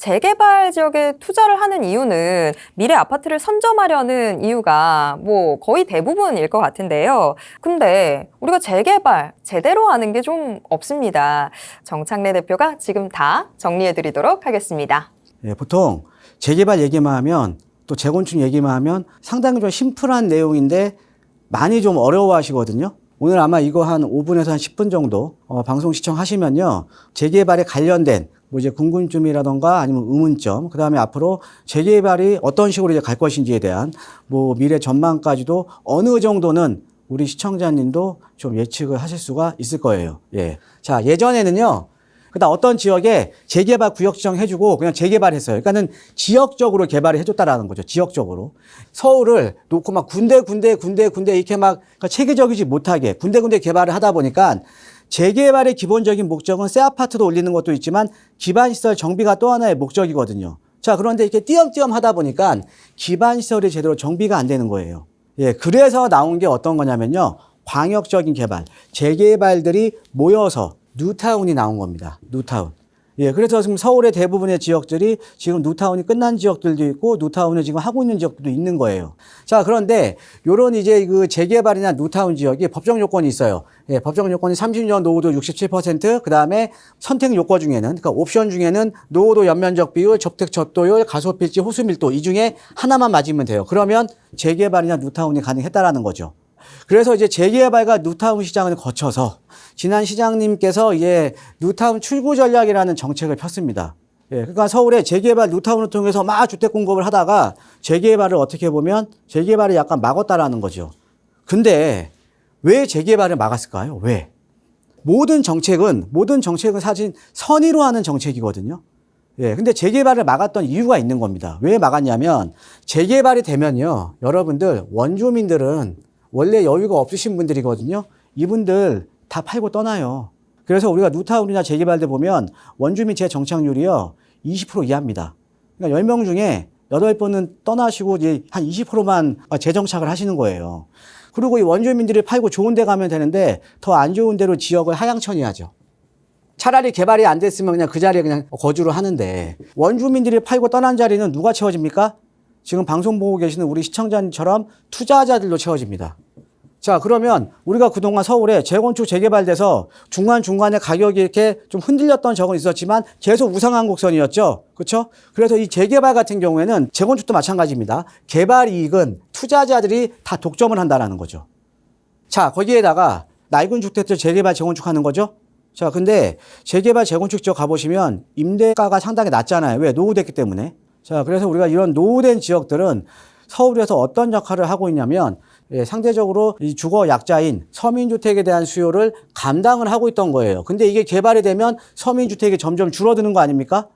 재개발 지역에 투자를 하는 이유는 미래 아파트를 선점하려는 이유가 뭐 거의 대부분일 것 같은데요. 근데 우리가 재개발 제대로 하는 게 좀 없습니다. 정창래 대표가 지금 다 정리해 드리도록 하겠습니다. 예, 보통 재개발 얘기만 하면 또 재건축 얘기만 하면 상당히 좀 심플한 내용인데 많이 좀 어려워하시거든요. 오늘 아마 이거 한 5분에서 한 10분 정도 방송 시청하시면요. 재개발에 관련된 뭐 이제 궁금증이라던가 아니면 의문점, 그다음에 앞으로 재개발이 어떤 식으로 이제 갈 것인지에 대한 뭐 미래 전망까지도 어느 정도는 우리 시청자님도 좀 예측을 하실 수가 있을 거예요. 예. 자, 예전에는요. 그다음 어떤 지역에 재개발 구역 지정해주고 그냥 재개발했어요. 그러니까는 지역적으로 개발을 해줬다라는 거죠. 지역적으로. 서울을 놓고 막 군데 이렇게 막 그러니까 체계적이지 못하게 군데 개발을 하다 보니까 재개발의 기본적인 목적은 새 아파트도 올리는 것도 있지만 기반시설 정비가 또 하나의 목적이거든요. 자, 그런데 이렇게 띄엄띄엄 하다 보니까 기반시설이 제대로 정비가 안 되는 거예요. 예, 그래서 나온 게 어떤 거냐면요. 광역적인 개발, 재개발들이 모여서 뉴타운이 나온 겁니다. 뉴타운. 예, 그래서 지금 서울의 대부분의 지역들이 지금 뉴타운이 끝난 지역들도 있고 뉴타운을 지금 하고 있는 지역들도 있는 거예요. 자, 그런데 요런 이제 그 재개발이나 뉴타운 지역이 법정 요건이 있어요. 예, 법정 요건이 30년 노후도 67%, 그 다음에 선택 요건 중에는, 그러니까 옵션 중에는 노후도 연면적 비율, 접택 접도율, 가소필지, 호수밀도 이 중에 하나만 맞으면 돼요. 그러면 재개발이나 뉴타운이 가능했다라는 거죠. 그래서 이제 재개발과 뉴타운 시장을 거쳐서 지난 시장님께서 이제 뉴타운 출구 전략이라는 정책을 폈습니다. 예, 그러니까 서울에 재개발 뉴타운을 통해서 막 주택 공급을 하다가 재개발을 어떻게 보면 재개발을 약간 막았다라는 거죠. 근데 왜 재개발을 막았을까요? 왜? 모든 정책은 사실 선의로 하는 정책이거든요. 예, 근데 재개발을 막았던 이유가 있는 겁니다. 왜 막았냐면 재개발이 되면요, 여러분들 원주민들은 원래 여유가 없으신 분들이거든요. 이분들 다 팔고 떠나요. 그래서 우리가 뉴타운이나 재개발대 보면 원주민 재정착률이요 20% 이하입니다. 그러니까 10명 중에 8분은 떠나시고 이제 한 20%만 재정착을 하시는 거예요. 그리고 이 원주민들이 팔고 좋은 데 가면 되는데 더 안 좋은 데로 지역을 하향천이하죠. 차라리 개발이 안 됐으면 그냥 그 자리에 그냥 거주를 하는데 원주민들이 팔고 떠난 자리는 누가 채워집니까? 지금 방송 보고 계시는 우리 시청자님처럼 투자자들로 채워집니다. 자, 그러면 우리가 그동안 서울에 재건축 재개발돼서 중간중간에 가격이 이렇게 좀 흔들렸던 적은 있었지만 계속 우상한 곡선이었죠. 그렇죠? 그래서 이 재개발 같은 경우에는 재건축도 마찬가지입니다. 개발 이익은 투자자들이 다 독점을 한다는 거죠. 자, 거기에다가 낡은 주택들 재개발 재건축하는 거죠. 자, 근데 재개발 재건축 지역 가보시면 임대가가 상당히 낮잖아요. 왜? 노후됐기 때문에. 자, 그래서 우리가 이런 노후된 지역들은 서울에서 어떤 역할을 하고 있냐면 상대적으로 이 주거 약자인 서민주택에 대한 수요를 감당을 하고 있던 거예요. 근데 이게 개발이 되면 서민주택이 점점 줄어드는 거 아닙니까?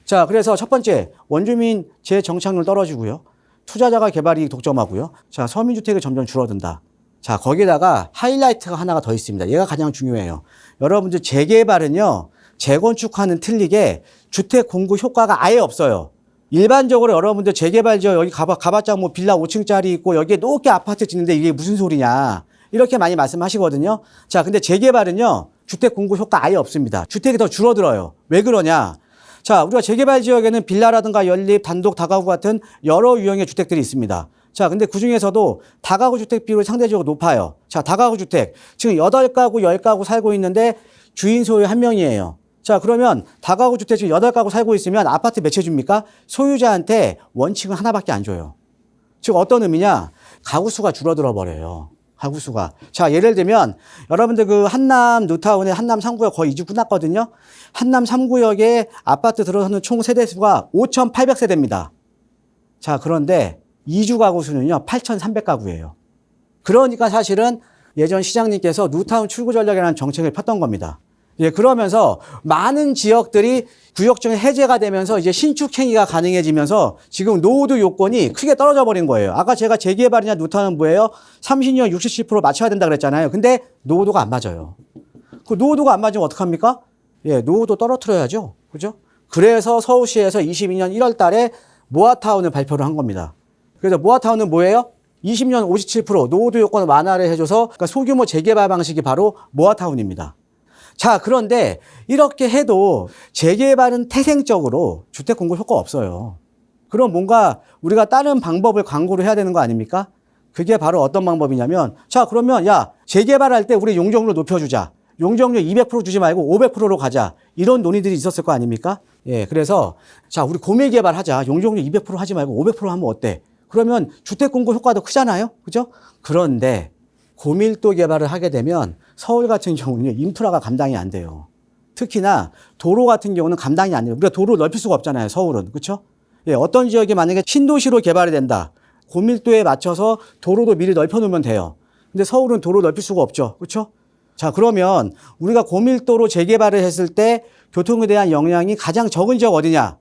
자, 그래서 첫 번째, 원주민 재정착률 떨어지고요. 투자자가 개발이 독점하고요. 자, 서민주택이 점점 줄어든다. 자, 거기다가 하이라이트가 하나가 더 있습니다. 얘가 가장 중요해요. 여러분들 재개발은요, 재건축과는 틀리게 주택 공급 효과가 아예 없어요. 일반적으로 여러분들 재개발 지역 여기 가봤자 뭐 빌라 5층짜리 있고 여기에 높게 아파트 짓는데 이게 무슨 소리냐 이렇게 많이 말씀하시거든요. 자, 근데 재개발은요 주택 공급 효과 아예 없습니다. 주택이 더 줄어들어요. 왜 그러냐? 자, 우리가 재개발 지역에는 빌라라든가 연립, 단독, 다가구 같은 여러 유형의 주택들이 있습니다. 자, 근데 그 중에서도 다가구 주택 비율이 상대적으로 높아요. 자, 다가구 주택 지금 8가구, 10가구 살고 있는데 주인 소유 1명이에요. 자, 그러면 다가구 주택 지금 8가구 살고 있으면 아파트 몇 채 줍니까? 소유자한테 원칙은 하나밖에 안 줘요. 즉 어떤 의미냐? 가구 수가 줄어들어 버려요. 가구 수가. 자, 예를 들면 여러분들 그 한남 뉴타운의 한남 3구역 거의 이주 끝났거든요. 한남 3구역에 아파트 들어서는 총 세대 수가 5,800세대입니다. 자, 그런데 이주 가구 수는요 8,300가구예요. 그러니까 사실은 예전 시장님께서 뉴타운 출구 전략이라는 정책을 폈던 겁니다. 예, 그러면서 많은 지역들이 구역증 해제가 되면서 이제 신축행위가 가능해지면서 지금 노후도 요건이 크게 떨어져 버린 거예요. 아까 제가 재개발이냐 뉴타운은 뭐예요? 30년 67% 맞춰야 된다 그랬잖아요. 근데 노후도가 안 맞아요. 그 노후도가 안 맞으면 어떡합니까? 예, 노후도 떨어뜨려야죠. 그죠? 그래서 서울시에서 22년 1월 달에 모아타운을 발표를 한 겁니다. 그래서 모아타운은 뭐예요? 20년 57% 노후도 요건 완화를 해줘서 그러니까 소규모 재개발 방식이 바로 모아타운입니다. 자, 그런데 이렇게 해도 재개발은 태생적으로 주택 공급 효과가 없어요. 그럼 뭔가 우리가 다른 방법을 광고를 해야 되는 거 아닙니까? 그게 바로 어떤 방법이냐면, 자, 그러면 야, 재개발할 때 우리 용적률 높여주자. 용적률 200% 주지 말고 500%로 가자. 이런 논의들이 있었을 거 아닙니까? 예, 그래서 자, 우리 고밀 개발하자. 용적률 200% 하지 말고 500% 하면 어때? 그러면 주택 공급 효과도 크잖아요. 그죠? 그런데 고밀도 개발을 하게 되면 서울 같은 경우는 인프라가 감당이 안 돼요. 특히나 도로 같은 경우는 감당이 안 돼요. 우리가 도로를 넓힐 수가 없잖아요. 서울은. 그렇죠? 예, 어떤 지역이 만약에 신도시로 개발이 된다. 고밀도에 맞춰서 도로도 미리 넓혀 놓으면 돼요. 근데 서울은 도로 넓힐 수가 없죠. 그렇죠? 자, 그러면 우리가 고밀도로 재개발을 했을 때 교통에 대한 영향이 가장 적은 지역 어디냐?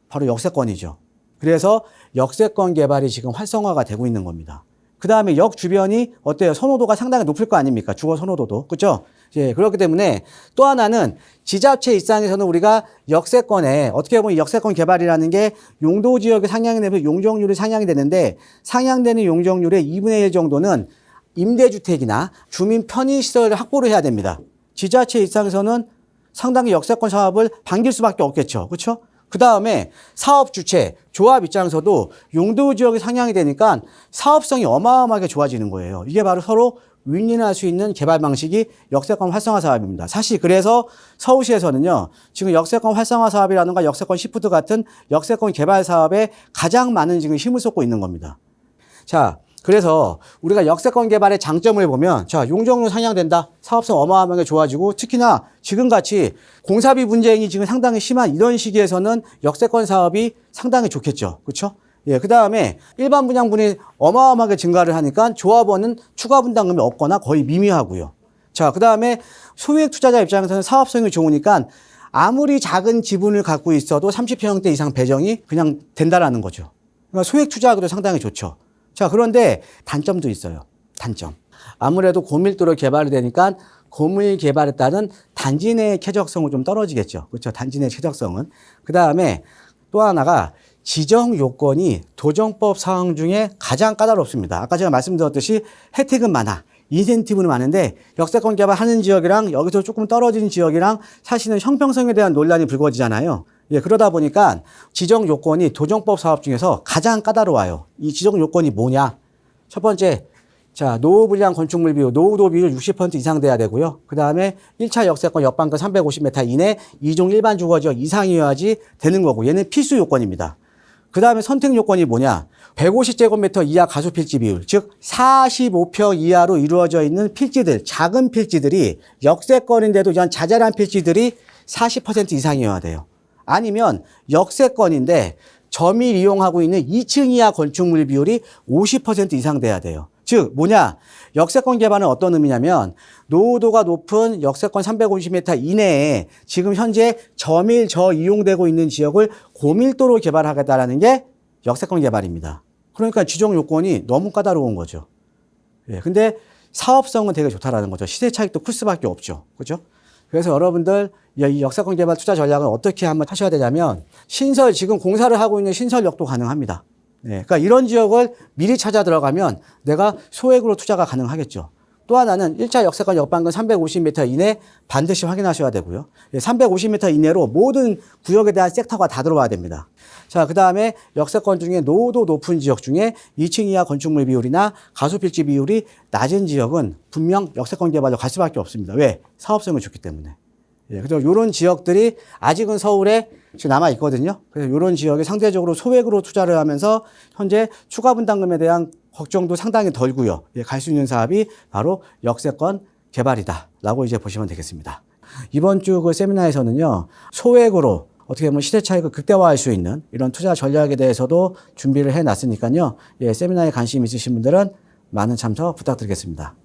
바로 역세권이죠. 그래서 역세권 개발이 지금 활성화가 되고 있는 겁니다. 그 다음에 역 주변이 어때요? 선호도가 상당히 높을 거 아닙니까? 주거 선호도도. 그렇죠? 예, 그렇기 때문에 또 하나는 지자체 입장에서는 우리가 역세권에 어떻게 보면 역세권 개발이라는 게 용도 지역이 상향이 되면 용적률이 상향이 되는데 상향되는 용적률의 2분의 1 정도는 임대주택이나 주민 편의시설을 확보를 해야 됩니다. 지자체 입장에서는 상당히 역세권 사업을 반길 수밖에 없겠죠. 그렇죠? 그 다음에 사업 주체, 조합 입장에서도 용도 지역이 상향이 되니까 사업성이 어마어마하게 좋아지는 거예요. 이게 바로 서로 윈윈할 수 있는 개발 방식이 역세권 활성화 사업입니다. 사실 그래서 서울시에서는요, 지금 역세권 활성화 사업이라든가 역세권 시프트 같은 역세권 개발 사업에 가장 많은 지금 힘을 쏟고 있는 겁니다. 자, 그래서 우리가 역세권 개발의 장점을 보면, 자, 용적률 상향된다. 사업성 어마어마하게 좋아지고, 특히나 지금같이 공사비 분쟁이 지금 상당히 심한 이런 시기에서는 역세권 사업이 상당히 좋겠죠. 그렇죠? 예, 그 다음에 일반 분양분이 어마어마하게 증가를 하니까 조합원은 추가 분담금이 없거나 거의 미미하고요. 자, 그 다음에 소액 투자자 입장에서는 사업성이 좋으니까 아무리 작은 지분을 갖고 있어도 30평대 이상 배정이 그냥 된다라는 거죠. 그러니까 소액 투자하기도 상당히 좋죠. 자, 그런데 단점도 있어요. 단점. 아무래도 고밀도로 개발이 되니까 고밀 개발에 따른 단지 내 쾌적성은 좀 떨어지겠죠. 그렇죠? 단지 내 쾌적성은. 그 다음에 또 하나가 지정 요건이 도정법 사항 중에 가장 까다롭습니다. 아까 제가 말씀드렸듯이 혜택은 많아. 인센티브는 많은데 역세권 개발하는 지역이랑 여기서 조금 떨어진 지역이랑 사실은 형평성에 대한 논란이 불거지잖아요. 예, 그러다 보니까 지정 요건이 도정법 사업 중에서 가장 까다로워요. 이 지정 요건이 뭐냐? 첫 번째, 자, 노후 불량 건축물 비율, 노후도 비율 60% 이상 돼야 되고요. 그 다음에 1차 역세권 옆방권 350m 이내 2종 일반 주거지역 이상이어야지 되는 거고, 얘는 필수 요건입니다. 그 다음에 선택 요건이 뭐냐? 150제곱미터 이하 가수 필지 비율, 즉 45평 이하로 이루어져 있는 필지들, 작은 필지들이 역세권인데도 이런 자잘한 필지들이 40% 이상이어야 돼요. 아니면 역세권인데 점일 이용하고 있는 2층 이하 건축물 비율이 50% 이상 돼야 돼요. 즉 뭐냐? 역세권 개발은 어떤 의미냐면 노후도가 높은 역세권 350m 이내에 지금 현재 저밀 저이용되고 있는 지역을 고밀도로 개발하겠다라는 게 역세권 개발입니다. 그러니까 지정 요건이 너무 까다로운 거죠. 예, 근데 사업성은 되게 좋다라는 거죠. 시세 차익도 클 수밖에 없죠. 그죠? 그래서 여러분들 이 역세권 개발 투자 전략을 어떻게 한번 하셔야 되냐면 신설, 지금 공사를 하고 있는 신설역도 가능합니다. 네, 그러니까 이런 지역을 미리 찾아 들어가면 내가 소액으로 투자가 가능하겠죠. 또 하나는 1차 역세권 옆방권 350m 이내 반드시 확인하셔야 되고요. 350m 이내로 모든 구역에 대한 섹터가 다 들어와야 됩니다. 자, 그 다음에 역세권 중에 노후도 높은 지역 중에 2층 이하 건축물 비율이나 가수필지 비율이 낮은 지역은 분명 역세권 개발로 갈 수밖에 없습니다. 왜? 사업성이 좋기 때문에. 예, 그래서 이런 지역들이 아직은 서울에 지금 남아 있거든요. 그래서 이런 지역에 상대적으로 소액으로 투자를 하면서 현재 추가 분담금에 대한 걱정도 상당히 덜고요. 예, 갈 수 있는 사업이 바로 역세권 개발이다라고 이제 보시면 되겠습니다. 이번 주 그 세미나에서는요, 소액으로 어떻게 보면 시대 차익을 극대화할 수 있는 이런 투자 전략에 대해서도 준비를 해놨으니까요. 예, 세미나에 관심 있으신 분들은 많은 참석 부탁드리겠습니다.